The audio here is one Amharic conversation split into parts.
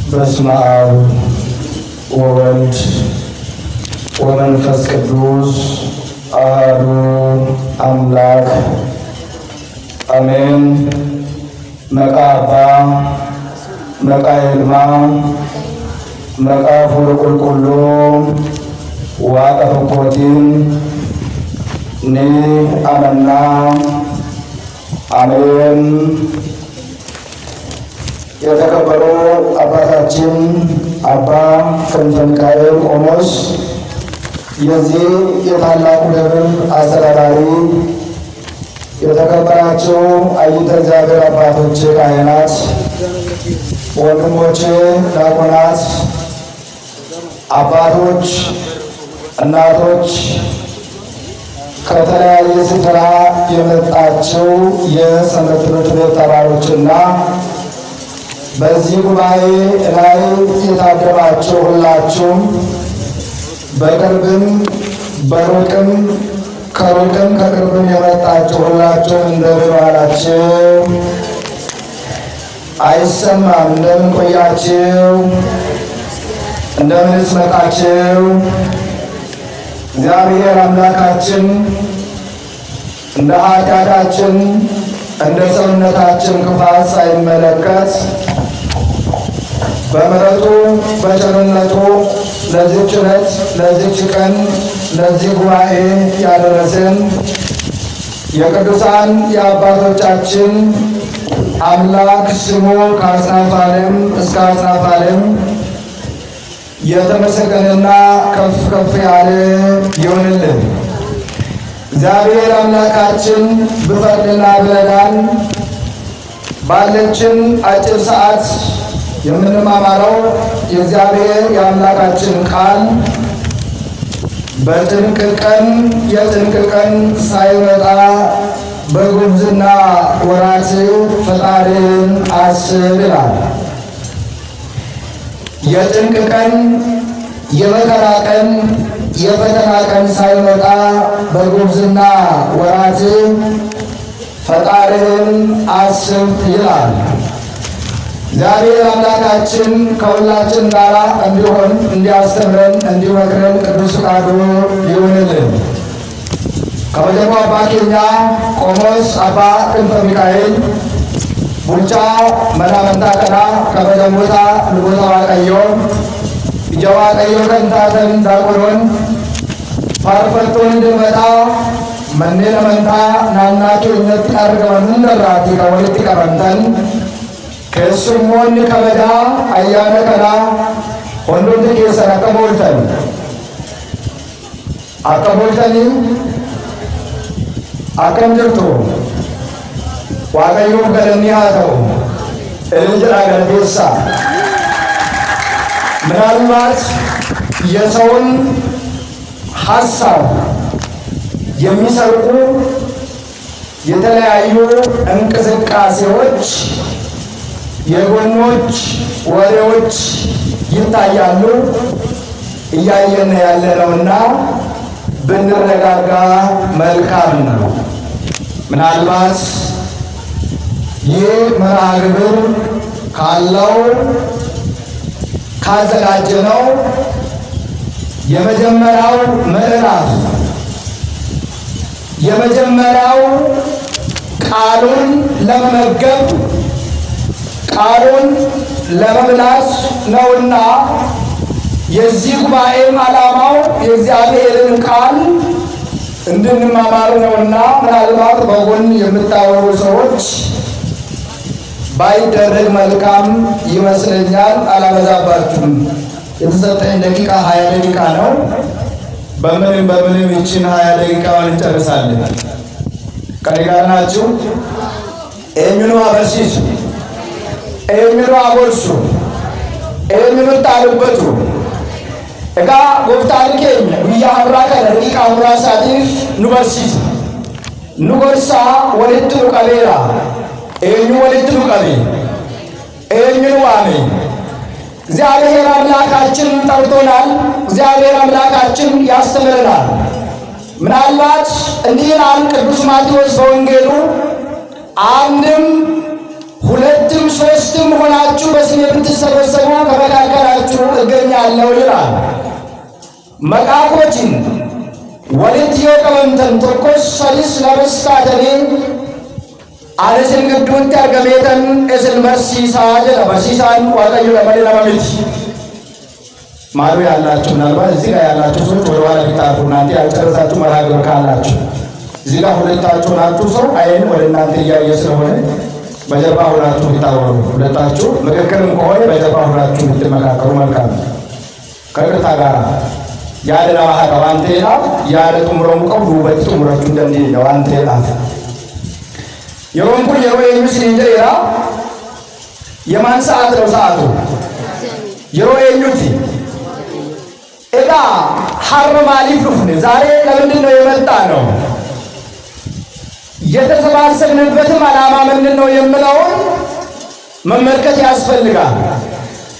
በስመ አብ ወወልድ ወመንፈስ ቅዱስ አሐዱ አምላክ አሜን። መቃ አባ መቃ ይልማ መቃ ፉር ቁልቁሉ ዋቀ ፍኮቲን ኒ አመና አሜን። የተከበሩ አባታችን አባ ክንፈ ሚካኤል ቆሞስ፣ የዚህ የታላቁ ደብር አስተዳዳሪ፣ የተከበራችሁ አይንተ እግዚአብሔር አባቶች ካህናት፣ ወንድሞች ዲያቆናት፣ አባቶች፣ እናቶች፣ ከተለያየ ስፍራ የመጣችሁ የሰንበት ትምህርት ቤት ተማሪዎችና በዚህ ጉባኤ ላይ የታደማችሁ ሁላችሁም በቅርብም በሩቅም ከሩቅም ከቅርብም የመጣችሁ ሁላችሁም እንደምን ዋላችሁ? አይሰማም? እንደምን ቆያችሁ? እንደምንስ መጣችሁ? እግዚአብሔር አምላካችን እንደ ኃጢአታችን እንደ ሰውነታችን ክፋት ሳይመለከት በምሕረቱ በቸርነቱ ለዚህች ዕለት ለዚህች ቀን ለዚህ ጉባኤ ያደረሰን የቅዱሳን የአባቶቻችን አምላክ ስሙ ከአጽናፈ ዓለም እስከ አጽናፈ ዓለም የተመሰገነና ከፍ ከፍ ያለ ይሁንልን። እግዚአብሔር አምላካችን ብፈቅድና ብለናል ባለችን አጭር ሰዓት የምንማማረው የእግዚአብሔር የአምላካችን ቃል በጭንቅ ቀን የጭንቅ ቀን ሳይመጣ በጉብዝና ወራት ፈጣሪን አስብ ይላል። የጭንቅ ቀን የመከራ ቀን የፈተና ቀን ሳይመጣ በጉብዝና ወራት ፈጣሪን አስብ ይላል። እግዚአብሔር አምላካችን ከሁላችን ጋር እንዲሆን እንዲያስተምረን እንዲመክረን ቅዱስ ፈቃዱ ይሁንልን። ከበደሞ አባ ኬኛ ቆሞስ አባ ክንፈ ሚካኤል ቡልቻ መናመንታ ቀና ከበደሞታ ልቦታ ዋቀዮ እጀዋ ቀዮ ከንታተን ዳቆኖን ፋርፈቶን እንድመጣ መኔ ለመንታ ናናቱ እነት አርገመን እንደራቲ ከወልቲ ቀረንተን keessummoon kabajaa ayyaana kanaa hundumti keessan akka booltanii akkam jirtu waaqayyoof galanni haa ta'u እልልጅራ ገለቴሳ። ምናልባት የሰውን ሀሳብ የሚሰርቁ የተለያዩ እንቅስቃሴዎች የጎኖች ወሬዎች ይታያሉ። እያየን ያለነውና ብንረጋጋ መልካም ነው። ምናልባት ይህ መርሃ ግብር ካለው ካዘጋጀነው የመጀመሪያው ምዕራፍ የመጀመሪያው ቃሉን ለመመገብ ቃሉን ለመብላት ነውና የዚህ ጉባኤም ዓላማው የእግዚአብሔርን ቃል እንድንማማር ነውና ምናልባት በጎን የምታወሩ ሰዎች ባይደረግ መልካም ይመስለኛል። አላበዛባችሁም። የተሰጠኝ ደቂቃ 20 ደቂቃ ነው። በምንም ይችን 20 ደቂቃውን እንጨርሳለን። ከኔ ጋር ናችሁ? ኤሚኑ አበሲሱ ኤሚኑ አጎርሱ ኤሚኑ ታልበቱ እጋ ጎፍታን ኬኛ ጉያ አብራ ከነ ደቂቃ ሙራሳቲፍ ኑበርሲስ ኑጎርሳ ወለቱ ቀሌራ ኤሚኑ ወለቱ ቀሌ ኤሚኑ ዋሜ እግዚአብሔር አምላካችን ጠርቶናል። እግዚአብሔር አምላካችን ያስተምረናል። ምናልባት እንዲህ ይላል ቅዱስ ማቴዎስ በወንጌሉ አንድም ሁለትም ሶስትም ሆናችሁ በስሜ ብትሰበሰቡ በመካከላችሁ እገኛለሁ ይላል። መቃቆችን ወልትዮ ቀበንተን ቶኮስ ሰሊስ ለበስታተኔ አለስን ግዱት ያርገሜተን እስን በርሲሳ ጀለ በርሲሳን ዋቀዩ ለመሌ ለመምት ማሩ ያላችሁ ምናልባት እዚህ ጋር ያላችሁ ሰዎች ወደ ኋላ ቢታርፉ እናንተ ያልጨረሳችሁ መርሃ ግብር ካላችሁ እዚህ ጋር ሁለታችሁ ናችሁ። ሰው አይን ወደ እናንተ እያየ ስለሆነ በጀርባ ሆናችሁ ቢታወሩ ሁለታችሁ ምክክርም ከሆነ በጀርባ ሆናችሁ ብትመካከሩ መልካም ነው። ከቅርታ ጋር ያለ ለማሃ ዋንቴና ያለ ጡምሮም ቀው ውበት ጡምሮቹ እንደዚህ ነው። ዋንቴና የሮንኩ የሮይ ምስል እንጀራ የማን ሰዓት ነው? ሰዓቱ የሮይ ኙቲ እዳ ሐረማሊፍ ነው። ዛሬ ለምንድን ነው የመጣ ነው? የተሰባሰብንበትም ዓላማ ምንድን ነው የምለውን መመልከት ያስፈልጋል።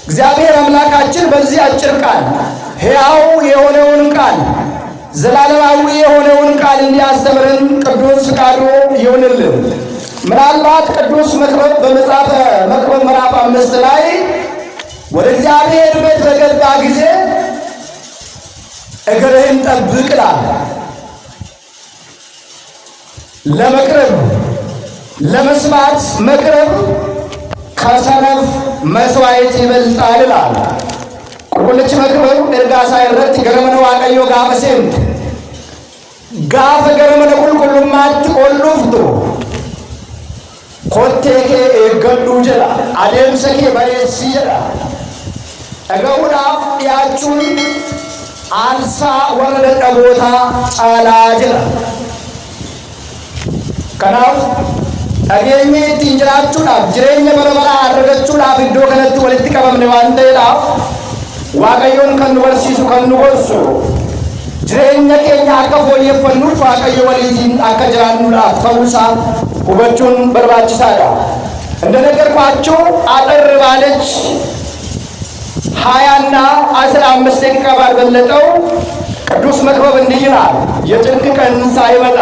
እግዚአብሔር አምላካችን በዚህ አጭር ቃል ሕያው የሆነውን ቃል ዘላለማዊ የሆነውን ቃል እንዲያስተምረን ቅዱስ ፈቃዱ ይሁንልን። ምናልባት ቅዱስ መክብብ በመጽሐፈ መክብብ ምዕራፍ 5 ላይ ወደ እግዚአብሔር ቤት በገባ ጊዜ እግርህን ጠብቅ ይላል። ለመቅረብ ለመስማት መቅረብ ከሰነፍ መስዋዕት ይበልጣል ይላል። ቁልጭ መክብብ እርጋሳ ይረት ገረመነ ዋቀዮ ጋፈሴንት ጋፈ ገረመነ ቁልቁሉማት ቆሉፍቱ ኮቴኬ ኤገዱ ጀላ አዴምሰኬ በሬሲ ጀላ እገውዳፍ ያቹን አንሳ ወረደ ጠቦታ ጫላ ጀላ ከናፍ አገኘ ትንጅራቹዳፍ ጅሬኛ በረበራ አድርገቹዳፍ ኢዶ ከነቱ ወልቲ ቀበምነ ዋንተዳፍ ዋቀዮን ከኑ በርሲሱ ከኑ ጎርሱ ጅሬኛ ኬኛ አከ ፎየፈኑፍ ዋቀዮ ወሊቲን አከ ጅራኑዳፍ ተውሳ ሁበቹን በርባችሳዳ እንደነገርኳችሁ አጠር ባለች 20 እና 15 ደቂቃ ባልበለጠው ቅዱስ መክብብ እንዲህ ይላል። የጭንቅ ቀን ሳይመጣ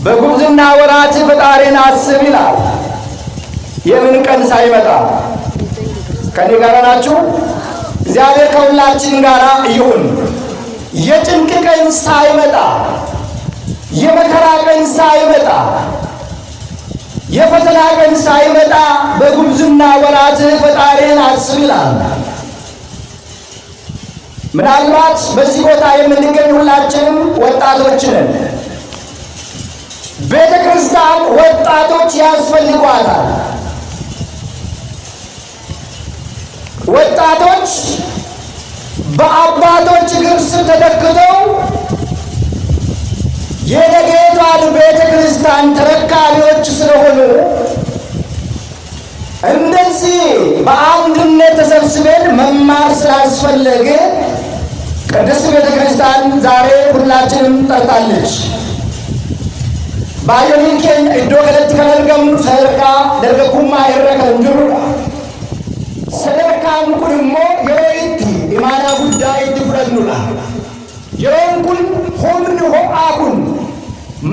በጉብዝና ወራት ፈጣሪን አስብ ይላል። የምን ቀን ሳይመጣ? ከኔ ጋር ናችሁ? እግዚአብሔር ከሁላችን ጋር ይሁን። የጭንቅ ቀን ሳይመጣ፣ የመከራ ቀን ሳይመጣ፣ የፈተና ቀን ሳይመጣ በጉብዝና ወራት ፈጣሪን አስብ ይላል። ምናልባት በዚህ ቦታ የምንገኝ ሁላችንም ወጣቶች ነን። ቤተ ክርስቲያን ወጣቶች ያስፈልጓታል። ወጣቶች በአባቶች እግር ስር ተተክተው የነገይቷን ቤተ ክርስቲያን ተረካቢዎች ስለሆኑ እንደዚህ በአንድነት ተሰብስበን መማር ስላስፈለገ ቅድስት ቤተ ክርስቲያን ዛሬ ሁላችንም ጠርታለች። ባዮኒኬን ኢዶ ከለት ከነርገም ሰርካ ደርገኩማ ይረከን ጅሩ ሰደርካን ኩንሞ የሮይቲ ኢማና ጉዳይ ድፍረኑላ የሮንኩን ሆምን ሆአኩን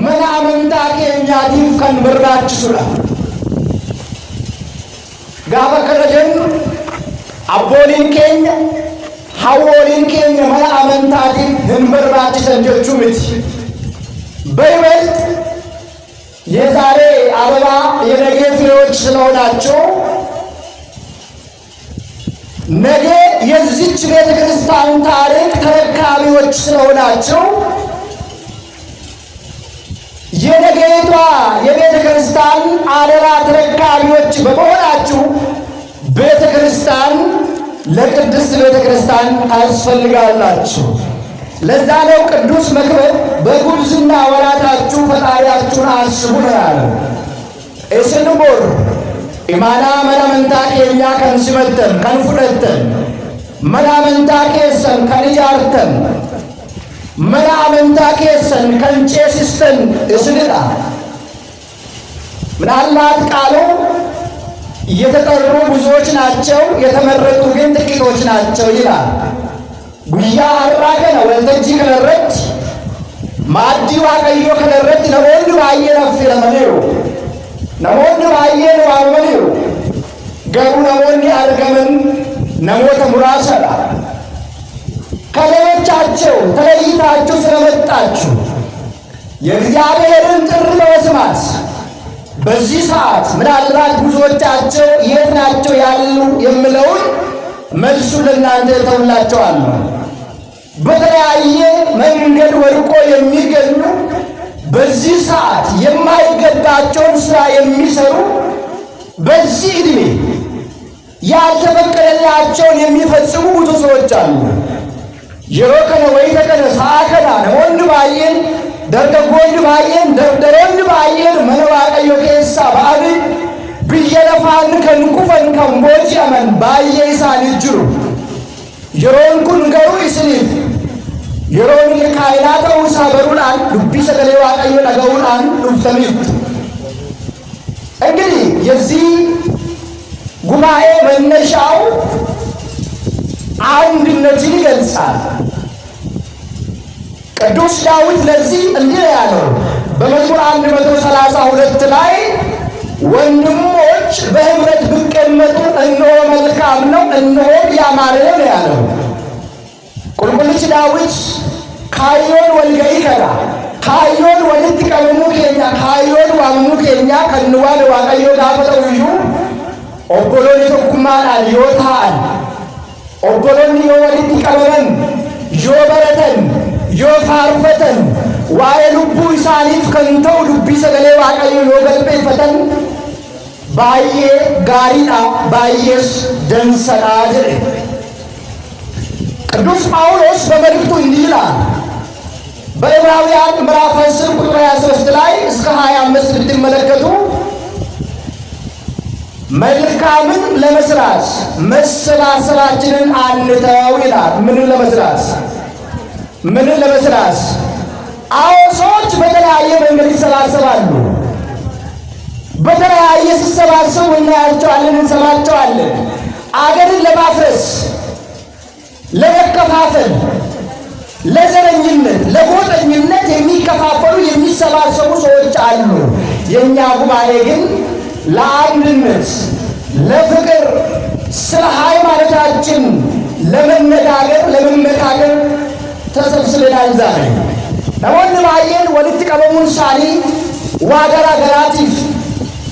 መና መንታ ኬኛቲፍ ከን በራችሱላ ጋፈ ከረጀን አቦሊን ኬኛ ሐወሊን ኬኛ መና መንታቲፍ ህንበራችሰን ጀቹምት በይበልጥ የዛሬ አበባ የነገ ፍሬዎች ስለሆናቸው ነገ የዚች ቤተ ክርስቲያን ታሪክ ተረካቢዎች ስለሆናቸው የነገይቷ የቤተ ክርስቲያን አደራ ተረካቢዎች በመሆናችሁ ቤተ ክርስቲያን ለቅድስት ቤተ ክርስቲያን ታስፈልጋላችሁ። ለዛ ነው ቅዱስ መክብብ በጉብዝና ወራታችሁ ፈጣሪያችሁን አስቡ ነው ያለው። እስንቦር ኢማና መናመንታ ኬኛ ከንሲመተን ከንፉደተን መናመንታ ኬሰን ከንጃርተን መናመንታ ኬሰን ከንጨሲስተን እስንዳ ምናልባት ቃሉ የተጠሩ ብዙዎች ናቸው፣ የተመረጡ ግን ጥቂቶች ናቸው ይላል። ጉያ አራከነ ወልተጂ ከነረት ማዲ ዋቀዮ ከነረት ለወንዱ ባየ ነፍስ ለመኔሩ namoonni baay'een waamamaniiru garuu namoonni argaman namoota muraasadha ከሌሎቻቸው ተለይታችሁ ስለመጣችሁ የእግዚአብሔርን ጥሪ ለመስማት በዚህ ሰዓት ምናልባት ብዙዎቻቸው የት ናቸው ያሉ የምለውን መልሱ ለእናንተ ተውላችኋለሁ። በተለያየ መንገድ ወድቆ የሚገኙ በዚህ ሰዓት የማይገባቸውን ስራ የሚሰሩ በዚህ ዕድሜ ያልተፈቀደላቸውን የሚፈጽሙ ብዙ ሰዎች አሉ። የሮከነ ወይ ተከነ ሳከና ነወንድ ባየን ደርገጎንድ ባየን ደርደረንድ ባየን መነዋቀዮ ከሳ ባብ ብየለፋን ከንኩፈን ከምቦጂ አመን ባየ ኢሳን ይጅሩ የሮን ኩን ገሩ ይስሊፍ የሮን የካይናተ ውሳበሩናን ዱቢ ሰገሌ ዋቀዮ ነገውናን ዱፍተሚት እንግዲህ የዚህ ጉባኤ መነሻው አንድነትን ይገልጻል። ቅዱስ ዳዊት ለዚህ እንዲህ ያለው በመዝሙር 132 ላይ ወንድሞች በህብረት ቢቀመጡ እነሆ መልካም ነው፣ እነሆ ያማረ ነው ያለው። ቁልቁልች ዳዊት ካዮን ወልገይ ከራ ካዮን ወልት ቀመሙ ከኛ ካዮን ዋሙ ከኛ ከንዋለ ዋቀዮ ጋፈተውዩ ኦቦሎኒ ተኩማን ይወታል ኦቦሎኒ ወልት ቀመመን ጆበረተን ዮፋርፈተን ዋየ ልቡ ኢሳኒፍ ከንተው ልቢ ሰገሌ ዋቀዮ ዮገልቤፈተን ባየ ጋሪና ባየስ ደንሰና ጀ ቅዱስ ጳውሎስ በመልእክቱ እንዲህ ይላል በዕብራውያን ምዕራፍ 10 ቁጥር 23 ላይ እስከ 25 ብትመለከቱ መልካምን ለመስራት መሰባሰባችንን አንተው ይላል። ምን ለመስራት? አዎ ሰዎች በተለያየ መንገድ ይሰባሰባሉ። በተለያየ ሲሰባሰቡ እናያቸዋለን፣ እንሰማቸዋለን። አገርን ለማፍረስ፣ ለመከፋፈል፣ ለዘረኝነት፣ ለጎጠኝነት የሚከፋፈሉ የሚሰባሰቡ ሰዎች አሉ። የኛ ጉባኤ ግን ለአንድነት፣ ለፍቅር፣ ስለ ሃይማኖታችን ለመነጋገር፣ ለመመካከር ተሰብስበናል። ዛሬ ነወን ባየን ወልት ቀበሙን ሳሊ ዋገራ ገራቲፍ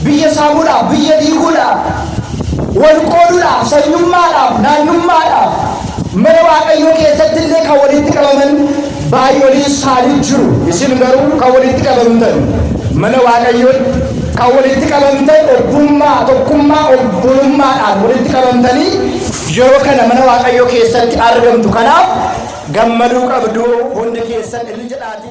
ብየሳሙዳ ብየዲጉዳ ወልቆዱዳ ሰኙማዳ ናኑማዳ መረዋቀዮ ከሰትለ ከወልት ቀበመን ባዮሊ ሳሊ ጅሩ ይስንገሩ ከወልት ቀበምተን መነዋቀዮ ከወልት ቀበምተን ኦቡማ ተኩማ ኦቡማ ወልት ቀበምተኒ ጆከነ መነዋቀዮ ከሰት አርገምቱ ከናፍ ገመዱ ቀብዱ ሁንድ ኬሰን ልጅዳቲ